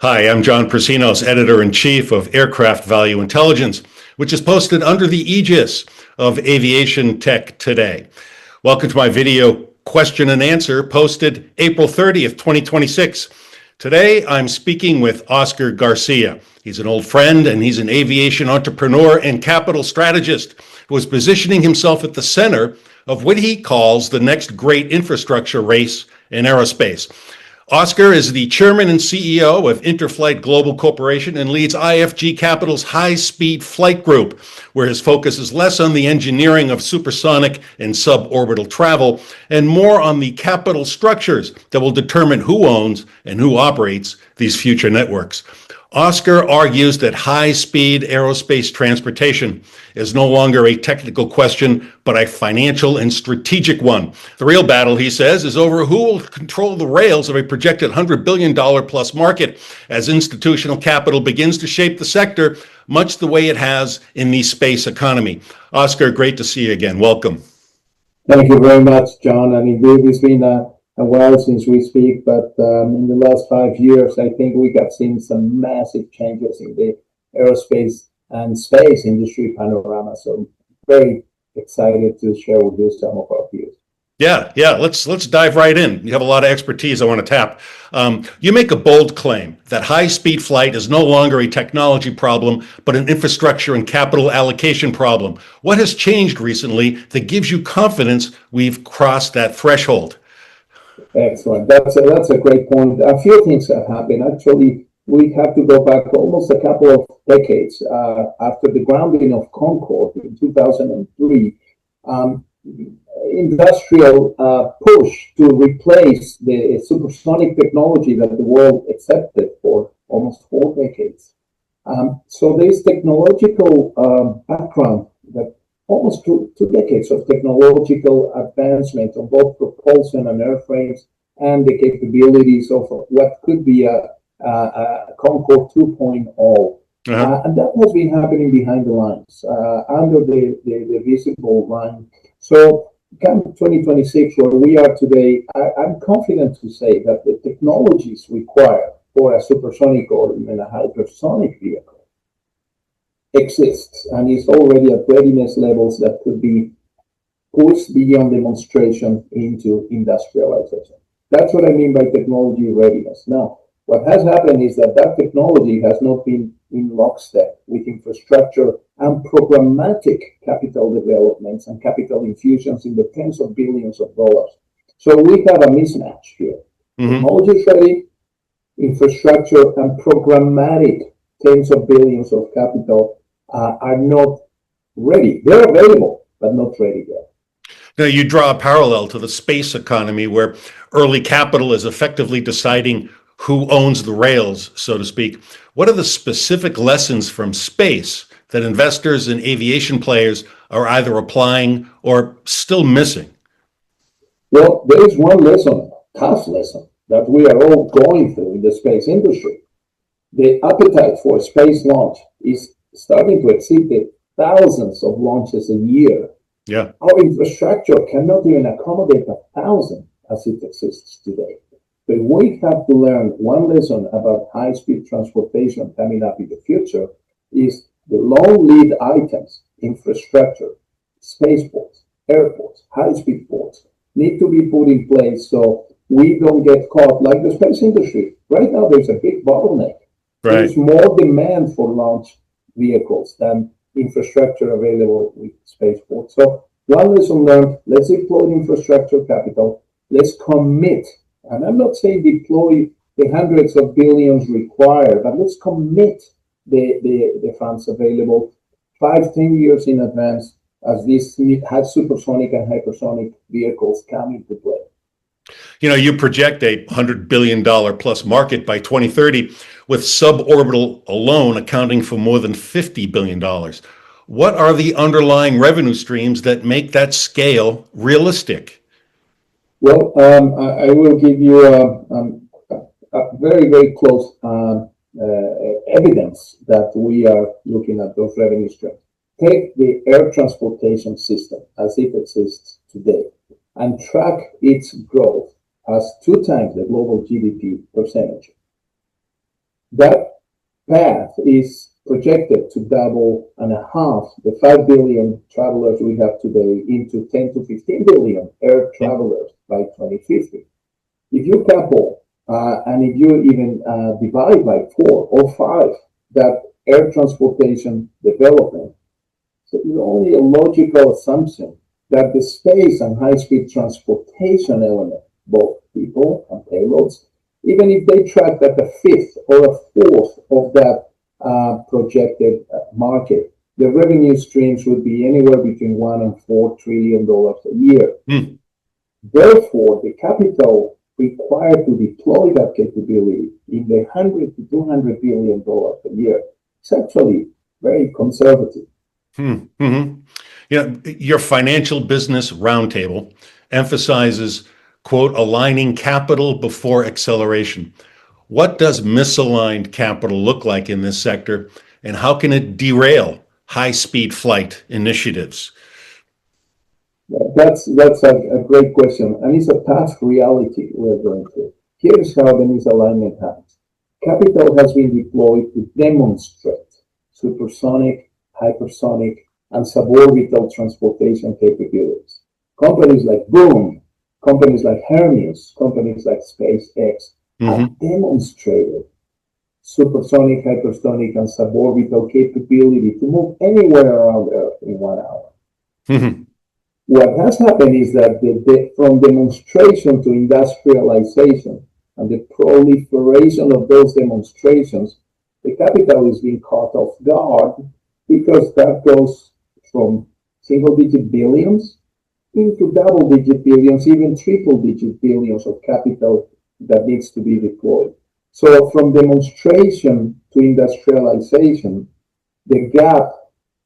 Hi, I'm John Prasinos, editor-in-chief of Aircraft Value Intelligence, which is posted under the aegis of Aviation Tech Today. Welcome to my video question and answer posted April 30th, 2026. Today, I'm speaking with Oscar Garcia. He's an old friend and he's an aviation entrepreneur and capital strategist who is positioning himself at the center of what he calls the next great infrastructure race in aerospace. Oscar is the chairman and CEO of InterFlight Global Corporation and leads IFG Capital's high-speed flight group, where his focus is less on the engineering of supersonic and suborbital travel and more on the capital structures that will determine who owns and who operates these future networks. Oscar argues that high-speed aerospace transportation is no longer a technical question, but a financial and strategic one. The real battle, he says, is over who will control the rails of a projected $100 billion plus market as institutional capital begins to shape the sector, much the way it has in the space economy. Oscar, great to see you again. Welcome. Thank you very much, John. And indeed, it's been a while since we speak, but in the last 5 years, I think we have seen some massive changes in the aerospace and space industry panorama. So I'm very excited to share with you some of our views. Yeah. Let's dive right in. You have a lot of expertise I want to tap. You make a bold claim that high-speed flight is no longer a technology problem, but an infrastructure and capital allocation problem. What has changed recently that gives you confidence we've crossed that threshold? Excellent. That's a great point. A few things have happened. Actually, we have to go back almost a couple of decades after the grounding of Concorde in 2003. Industrial push to replace the supersonic technology that the world accepted for almost 4 decades. So this technological background, that almost two decades of technological advancement on both propulsion and airframes and the capabilities of what could be a Concorde 2.0. And that has been happening behind the lines, under the visible line. So come 2026, where we are today, I'm confident to say that the technologies required for a supersonic or even a hypersonic vehicle exists and is already at readiness levels that could be pushed beyond demonstration into industrialization. That's what I mean by technology readiness. Now, what has happened is that technology has not been in lockstep with infrastructure and programmatic capital developments and capital infusions in the tens of billions of dollars. So we have a mismatch here. Technology is ready, infrastructure and programmatic tens of billions of capital are not ready. They're available, but not ready yet. Now, you draw a parallel to the space economy where early capital is effectively deciding who owns the rails, so to speak. What are the specific lessons from space that investors and aviation players are either applying or still missing? Well, there is one lesson, a tough lesson, that we are all going through in the space industry. The appetite for space launch is starting to exceed the thousands of launches a year. Yeah. Our infrastructure cannot even accommodate 1,000 as it exists today. But we have to learn one lesson about high-speed transportation coming up in the future is the long lead items, infrastructure, spaceports, airports, high-speed ports need to be put in place so we don't get caught like the space industry. Right now, there's a big bottleneck. Right. There's more demand for launch vehicles than infrastructure available with spaceports. So one lesson learned, let's deploy infrastructure capital, let's commit. And I'm not saying deploy the hundreds of billions required, but let's commit the funds available 5-10 years in advance as these supersonic and hypersonic vehicles come into play. You know, you project a $100 billion plus market by 2030, with suborbital alone accounting for more than $50 billion. What are the underlying revenue streams that make that scale realistic? Well, I will give you a very, very close evidence that we are looking at those revenue streams. Take the air transportation system as it exists today and track its growth as 2 times the global GDP percentage. That path is projected to double and a half the 5 billion travelers we have today into 10 to 15 billion air travelers by 2050. If you couple and if you even divide by 4 or 5 that air transportation development, so it's only a logical assumption that the space and high-speed transportation element, both people and payloads, even if they track at a fifth or a fourth of that projected market, the revenue streams would be anywhere between $1 and $4 trillion a year. Mm. Therefore, the capital required to deploy that capability in the $100 to $200 billion a year is actually very conservative. Mm-hmm. You know, your financial business roundtable emphasizes, quote, aligning capital before acceleration. What does misaligned capital look like in this sector, and how can it derail high-speed flight initiatives? That's a great question, and it's a tough reality we're going through. Here's how the misalignment happens. Capital has been deployed to demonstrate supersonic, hypersonic, and suborbital transportation capabilities. Companies like Boom, companies like Hermes, companies like SpaceX have demonstrated supersonic, hypersonic, and suborbital capability to move anywhere around Earth in 1 hour. Mm-hmm. What has happened is that from demonstration to industrialization and the proliferation of those demonstrations, the capital is being caught off guard because that goes from single-digit billions into double-digit billions, even triple-digit billions of capital that needs to be deployed. So from demonstration to industrialization, the gap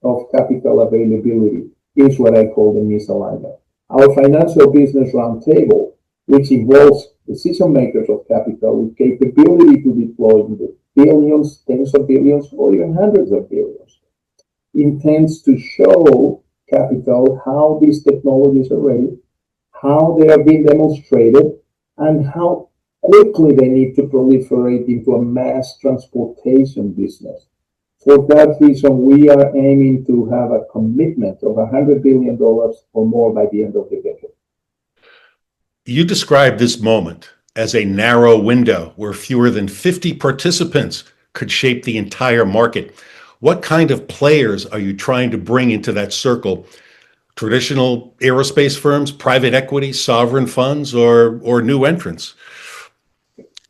of capital availability is what I call the misalignment. Our financial business roundtable, which involves decision makers of capital with capability to deploy in the billions, tens of billions, or even hundreds of billions, intends to show capital how these technologies are ready, how they are being demonstrated, and how quickly they need to proliferate into a mass transportation business. For that reason, we are aiming to have a commitment of $100 billion or more by the end of the decade. You described this moment as a narrow window where fewer than 50 participants could shape the entire market. What kind of players are you trying to bring into that circle? Traditional aerospace firms, private equity, sovereign funds, or new entrants?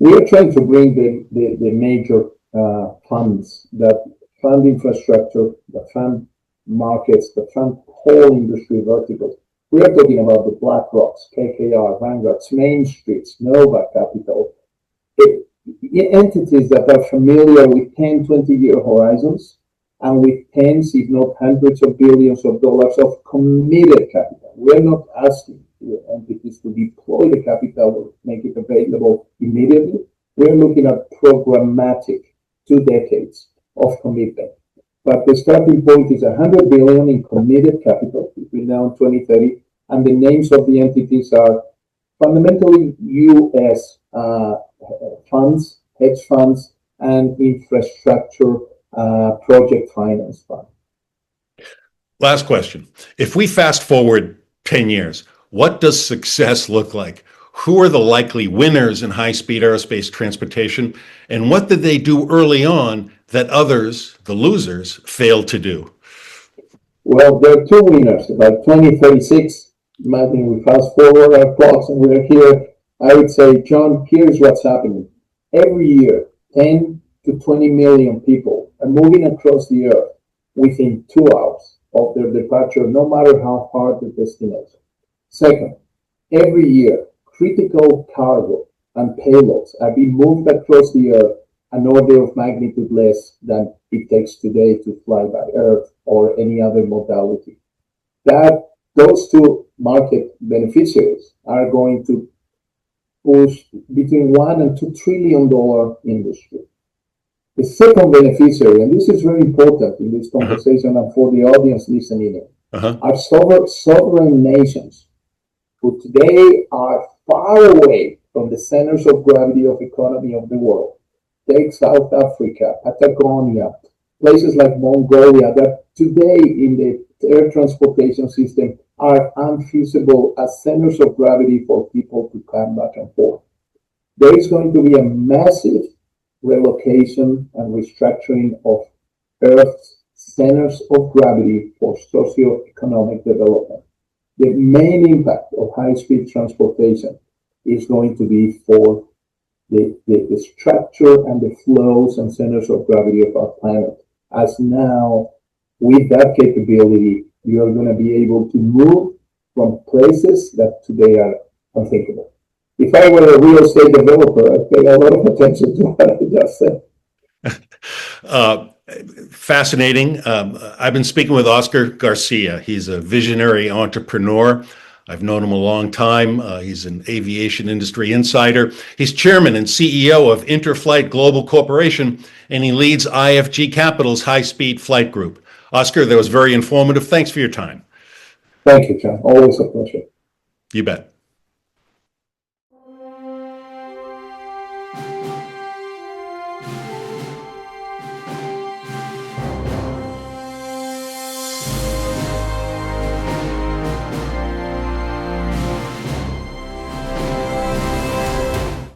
We are trying to bring the major funds that fund infrastructure, that fund markets, that fund whole industry verticals. We are talking about the BlackRocks, KKR, Vanguards, Main Streets, Nova Capital, entities that are familiar with 10, 20-year horizons and with tens, if not hundreds of billions of dollars of committed capital. We're not asking entities to deploy the capital or make it available immediately. We're looking at programmatic 2 decades of commitment. But the starting point is $100 billion in committed capital between now and 2030, and the names of the entities are fundamentally U.S. funds, hedge funds, and infrastructure project finance fund. Last question. If we fast forward 10 years, what does success look like? Who are the likely winners in high-speed aerospace transportation, and what did they do early on that others, the losers, failed to do? Well, there are 2 winners. By 2036, imagine we fast forward our clocks and we're here. I would say, John, here's what's happening. Every year, 10 to 20 million people are moving across the Earth within 2 hours of their departure, no matter how hard the destination. Second, every year, critical cargo and payloads are being moved across the Earth an order of magnitude less than it takes today to fly by Earth or any other modality. Those 2 market beneficiaries are going to push between $1 and $2 trillion industry. The second beneficiary, and this is very important in this conversation and for the audience listening in, are sovereign nations who today are far away from the centers of gravity of economy of the world. take South Africa, Patagonia, places like Mongolia that today in the air transportation system are unfeasible as centers of gravity for people to come back and forth. There is going to be a massive relocation and restructuring of Earth's centers of gravity for socioeconomic development. The main impact of high-speed transportation is going to be for the structure and the flows and centers of gravity of our planet. As now, with that capability, you are going to be able to move from places that today are unthinkable. If I were a real estate developer, I'd pay a lot of attention to what I just said. Fascinating. I've been speaking with Oscar Garcia. He's a visionary entrepreneur. I've known him a long time. He's an aviation industry insider. He's chairman and CEO of InterFlight Global Corporation, and he leads IFG Capital's high-speed flight group. Oscar, that was very informative. Thanks for your time. Thank you, John. Always a pleasure. You bet.